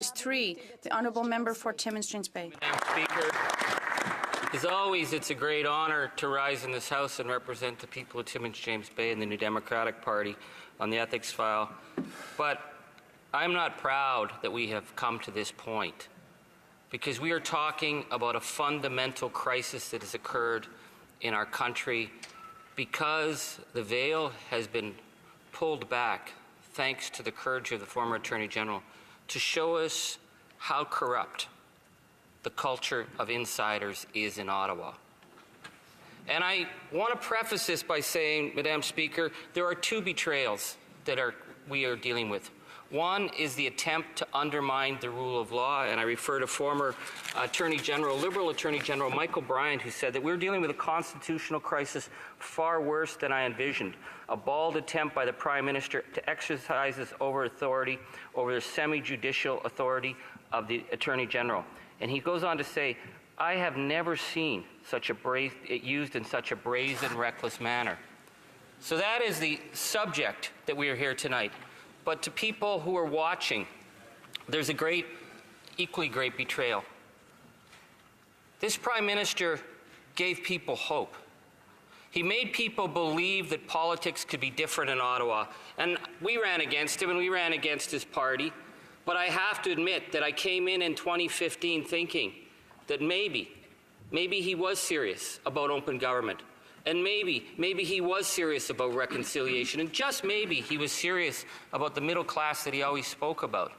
3, the Honourable Member for Timmins James Bay. Madam Speaker, as always, it's a great honour to rise in this House and represent the people of Timmins James Bay and the New Democratic Party on the ethics file. But I'm not proud that we have come to this point, because we are talking about a fundamental crisis that has occurred in our country because the veil has been pulled back, thanks to the courage of the former Attorney General, to show us how corrupt the culture of insiders is in Ottawa. And I want to preface this by saying, Madam Speaker, there are two betrayals that we are dealing with. One is the attempt to undermine the rule of law, and I refer to former Attorney General, Liberal Attorney General Michael Bryant, who said that we're dealing with a constitutional crisis far worse than I envisioned. A bald attempt by the Prime Minister to exercise his authority over the semi-judicial authority of the Attorney General. And he goes on to say, I have never seen it used in such a brazen, reckless manner. So that is the subject that we are here tonight. But to people who are watching, there's a equally great betrayal. This Prime Minister gave people hope. He made people believe that politics could be different in Ottawa. And we ran against him and we ran against his party. But I have to admit that I came in 2015 thinking that maybe he was serious about open government. And maybe he was serious about reconciliation. And just maybe he was serious about the middle class that he always spoke about.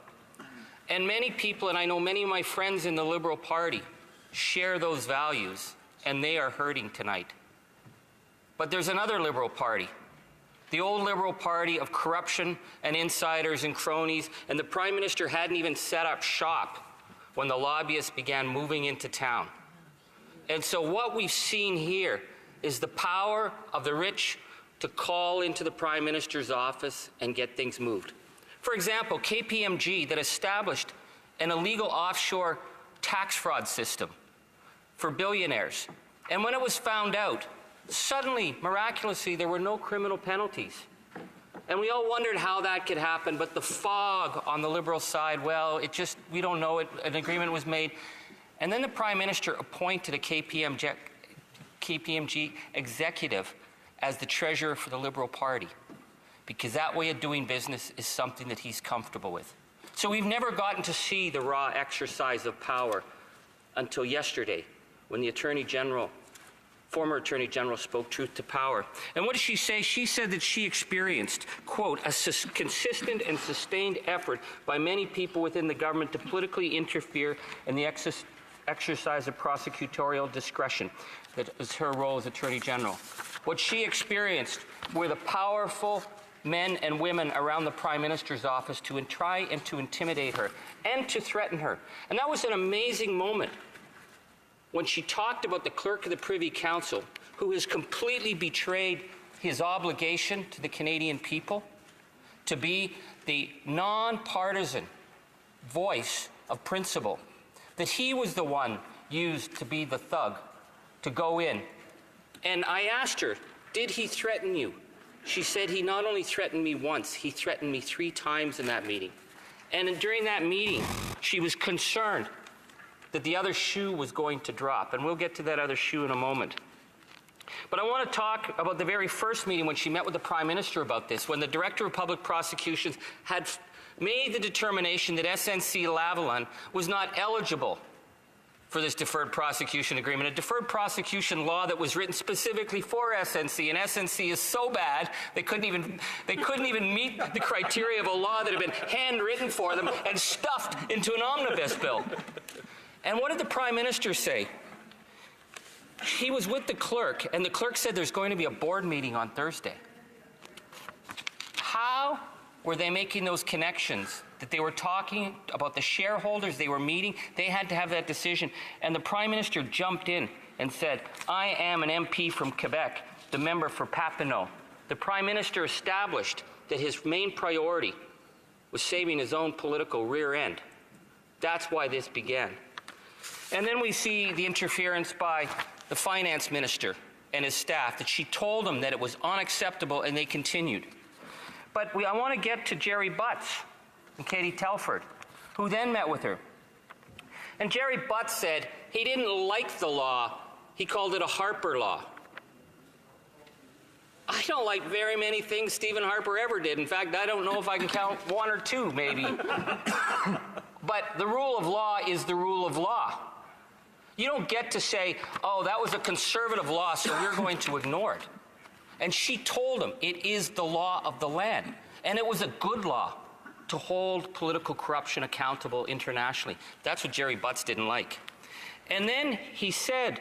And many people, and I know many of my friends in the Liberal Party, share those values, and they are hurting tonight. But there's another Liberal Party, the old Liberal Party of corruption and insiders and cronies, and the Prime Minister hadn't even set up shop when the lobbyists began moving into town. And so what we've seen here is the power of the rich to call into the Prime Minister's office and get things moved. For example, KPMG that established an illegal offshore tax fraud system for billionaires. And when it was found out, suddenly, miraculously, there were no criminal penalties. And we all wondered how that could happen, but the fog on the Liberal side, well, we don't know it. An agreement was made. And then the Prime Minister appointed a KPMG executive as the treasurer for the Liberal Party, because that way of doing business is something that he's comfortable with. So we've never gotten to see the raw exercise of power until yesterday, when the former Attorney General spoke truth to power. And what did she say? She said that she experienced, quote, a consistent and sustained effort by many people within the government to politically interfere in the exercise of prosecutorial discretion. That is her role as Attorney General. What she experienced were the powerful men and women around the Prime Minister's office to try and to intimidate her and to threaten her. And that was an amazing moment when she talked about the clerk of the Privy Council, who has completely betrayed his obligation to the Canadian people to be the non-partisan voice of principle, that he was the one used to be the thug, to go in. And I asked her, did he threaten you? She said he not only threatened me once, he threatened me 3 times in that meeting. And during that meeting, she was concerned that the other shoe was going to drop. And we'll get to that other shoe in a moment. But I want to talk about the very first meeting when she met with the Prime Minister about this, when the Director of Public Prosecutions had made the determination that SNC-Lavalin was not eligible for this deferred prosecution agreement, a deferred prosecution law that was written specifically for SNC, and SNC is so bad they couldn't even meet the criteria of a law that had been handwritten for them and stuffed into an omnibus bill. And what did the Prime Minister say? He was with the clerk, and the clerk said there's going to be a board meeting on Thursday. How were they making those connections? That they were talking about the shareholders, they were meeting, they had to have that decision. And the Prime Minister jumped in and said, I am an MP from Quebec, the member for Papineau. The Prime Minister established that his main priority was saving his own political rear end. That's why this began. And then we see the interference by the Finance Minister and his staff, that she told them that it was unacceptable, and they continued. But I want to get to Jerry Butts and Katie Telford, who then met with her. And Jerry Butts said he didn't like the law. He called it a Harper law. I don't like very many things Stephen Harper ever did. In fact, I don't know if I can count one or two, maybe. But the rule of law is the rule of law. You don't get to say, oh, that was a conservative law, so we're going to ignore it. And she told him it is the law of the land. And it was a good law to hold political corruption accountable internationally. That's what Jerry Butts didn't like. And then he said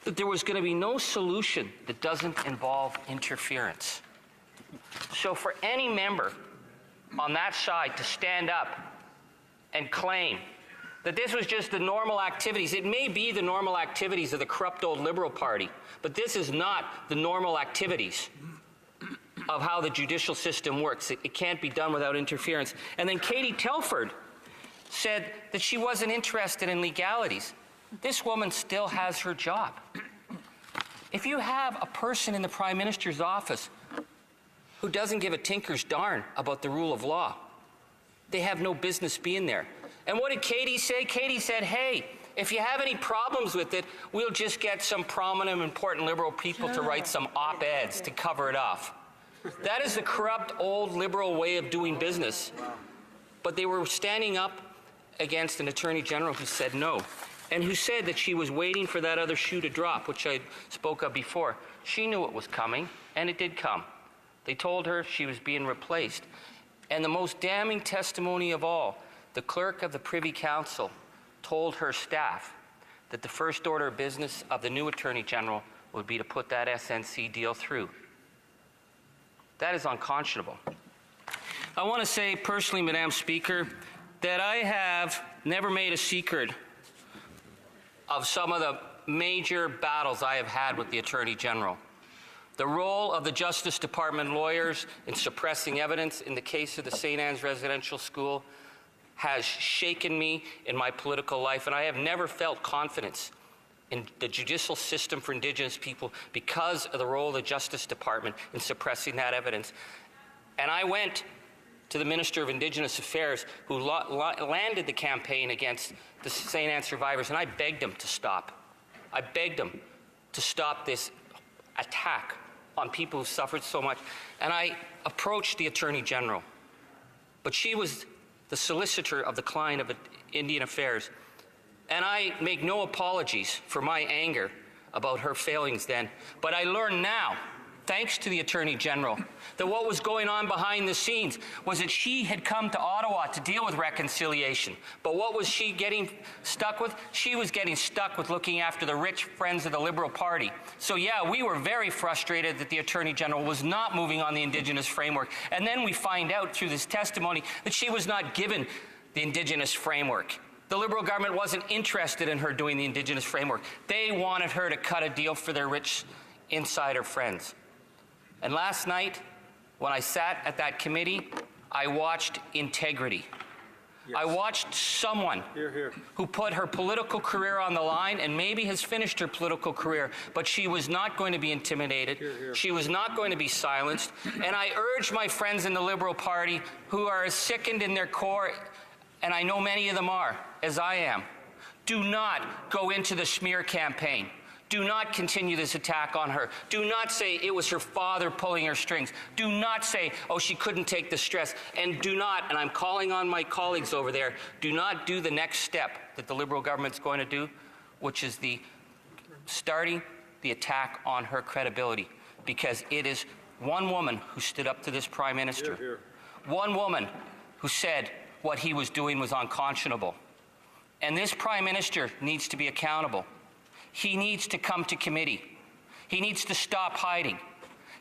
that there was going to be no solution that doesn't involve interference. So for any member on that side to stand up and claim that this was just the normal activities, it may be the normal activities of the corrupt old Liberal Party, but this is not the normal activities of how the judicial system works. It can't be done without interference. And then Katie Telford said that she wasn't interested in legalities. This woman still has her job. If you have a person in the Prime Minister's office who doesn't give a tinker's darn about the rule of law, they have no business being there. And what did Katie say? Katie said, hey, if you have any problems with it, we'll just get some prominent, important Liberal people to write some op-eds to cover it off. That is the corrupt, old Liberal way of doing business. But they were standing up against an Attorney General who said no, and who said that she was waiting for that other shoe to drop, which I spoke of before. She knew it was coming, and it did come. They told her she was being replaced. And the most damning testimony of all, the clerk of the Privy Council told her staff that the first order of business of the new Attorney General would be to put that SNC deal through. That is unconscionable. I want to say personally, Madam Speaker, that I have never made a secret of some of the major battles I have had with the Attorney General. The role of the Justice Department lawyers in suppressing evidence in the case of the St. Anne's Residential School has shaken me in my political life, and I have never felt confidence in the judicial system for Indigenous people because of the role of the Justice Department in suppressing that evidence. And I went to the Minister of Indigenous Affairs, who landed the campaign against the St. Anne survivors, and I begged him to stop. I begged him to stop this attack on people who suffered so much. And I approached the Attorney General, but she was the solicitor of the client of Indian Affairs. And I make no apologies for my anger about her failings then, but I learned now, thanks to the Attorney General, that what was going on behind the scenes was that she had come to Ottawa to deal with reconciliation. But what was she getting stuck with? She was getting stuck with looking after the rich friends of the Liberal Party. So yeah, we were very frustrated that the Attorney General was not moving on the Indigenous framework. And then we find out through this testimony that she was not given the Indigenous framework. The Liberal government wasn't interested in her doing the Indigenous framework. They wanted her to cut a deal for their rich insider friends. And last night, when I sat at that committee, I watched integrity. Yes. I watched someone who put her political career on the line and maybe has finished her political career, but she was not going to be intimidated. She was not going to be silenced. And I urge my friends in the Liberal Party who are as sickened in their core, and I know many of them are, as I am, do not go into the smear campaign. Do not continue this attack on her. Do not say it was her father pulling her strings. Do not say, oh, she couldn't take the stress. And do not, and I'm calling on my colleagues over there, do not do the next step that the Liberal government's going to do, which is starting the attack on her credibility. Because it is one woman who stood up to this Prime Minister. One woman who said what he was doing was unconscionable. And this Prime Minister needs to be accountable. He needs to come to committee. He needs to stop hiding.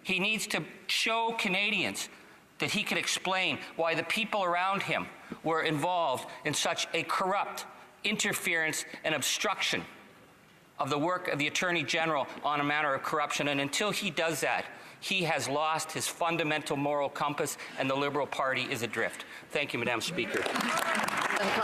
He needs to show Canadians that he could explain why the people around him were involved in such a corrupt interference and obstruction of the work of the Attorney General on a matter of corruption. And until he does that, he has lost his fundamental moral compass, and the Liberal Party is adrift. Thank you, Madam Speaker.